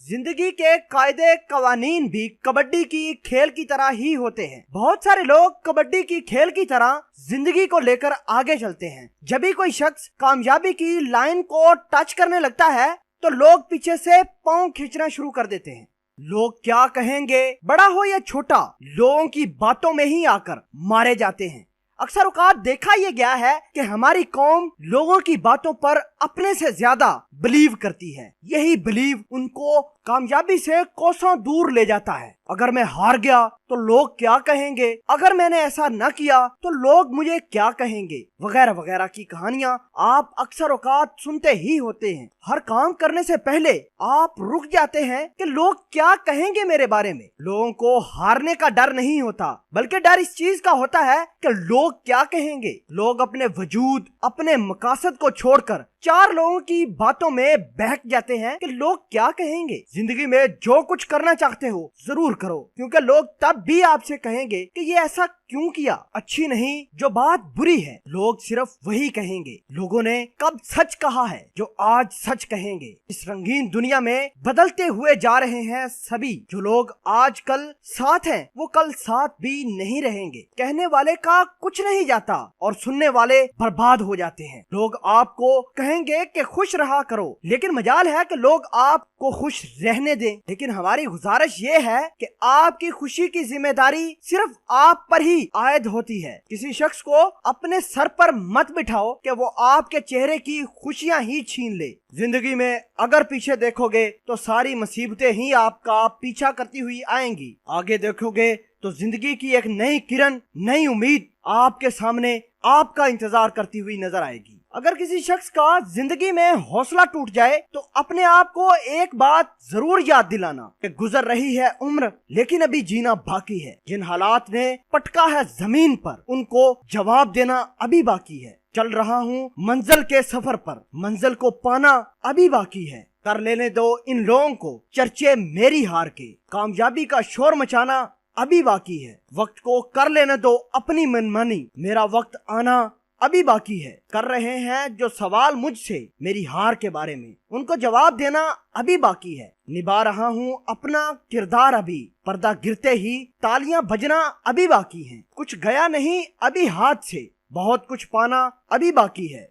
जिंदगी के कायदे कवानीन भी कबड्डी की खेल की तरह ही होते हैं। बहुत सारे लोग कबड्डी की खेल की तरह जिंदगी को लेकर आगे चलते हैं। जब भी कोई शख्स कामयाबी की लाइन को टच करने लगता है तो लोग पीछे से पांव खींचना शुरू कर देते हैं। लोग क्या कहेंगे, बड़ा हो या छोटा, लोगों की बातों में ही आकर मारे जाते हैं। अक्सर औकात देखा यह गया है कि हमारी कौम लोगों की बातों पर अपने से ज्यादा बिलीव करती है। यही बिलीव उनको कामयाबी से कोसों दूर ले जाता है। अगर मैं हार गया तो लोग क्या कहेंगे, अगर मैंने ऐसा न किया तो लोग मुझे क्या कहेंगे, वगैरह वगैरह की कहानियां आप अक्सर औकात सुनते ही होते हैं। हर काम करने से पहले आप रुक जाते हैं कि लोग क्या कहेंगे मेरे बारे में। लोगों को हारने का डर नहीं होता, बल्कि डर इस चीज का होता है कि लोग क्या कहेंगे। लोग अपने वजूद, अपने मकासद को छोड़कर चार लोगों की बातों में बहक जाते हैं कि लोग क्या कहेंगे। जिंदगी में जो कुछ करना चाहते हो जरूर करो, क्योंकि लोग तब भी आपसे कहेंगे कि ये ऐसा क्यों किया, अच्छी नहीं जो बात बुरी है। लोग सिर्फ वही कहेंगे। लोगों ने कब सच कहा है जो आज सच कहेंगे। इस रंगीन दुनिया में बदलते हुए जा रहे हैं सभी। जो लोग आज कल साथ हैं वो कल साथ भी नहीं रहेंगे। कहने वाले का कुछ नहीं जाता और सुनने वाले बर्बाद हो जाते हैं। लोग आपको कहेंगे कि खुश रहा करो, लेकिन मजाल है कि लोग आपको खुश रहने दें। लेकिन हमारी गुजारिश ये है कि आपकी खुशी की जिम्मेदारी सिर्फ आप पर ही आयद होती है। किसी शख्स को अपने सर पर मत बिठाओ कि वो आपके चेहरे की खुशियां ही छीन ले। जिंदगी में अगर पीछे देखोगे तो सारी मुसीबतें ही आपका पीछा करती हुई आएंगी। आगे देखोगे तो जिंदगी की एक नई किरण, नई उम्मीद आपके सामने आपका इंतजार करती हुई नजर आएगी। अगर किसी शख्स का जिंदगी में हौसला टूट जाए तो अपने आप को एक बात जरूर याद दिलाना कि गुजर रही है उम्र, लेकिन अभी जीना बाकी है। जिन हालात ने पटका है जमीन पर, उनको जवाब देना अभी बाकी है। चल रहा हूँ मंजिल के सफर पर, मंजिल को पाना अभी बाकी है। कर लेने दो इन लोगों को चर्चे मेरी हार के, कामयाबी का शोर मचाना अभी बाकी है। वक्त को कर लेने दो अपनी मनमानी, मेरा वक्त आना अभी बाकी है। कर रहे हैं जो सवाल मुझसे मेरी हार के बारे में, उनको जवाब देना अभी बाकी है। निभा रहा हूँ अपना किरदार अभी, पर्दा गिरते ही तालियां बजना अभी बाकी है। कुछ गया नहीं अभी हाथ से, बहुत कुछ पाना अभी बाकी है।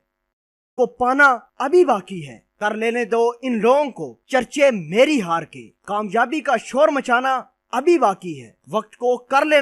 को पाना अभी बाकी है। कर लेने दो इन लोगों को चर्चे मेरी हार के, कामयाबी का शोर मचाना अभी बाकी है। वक्त को कर लेने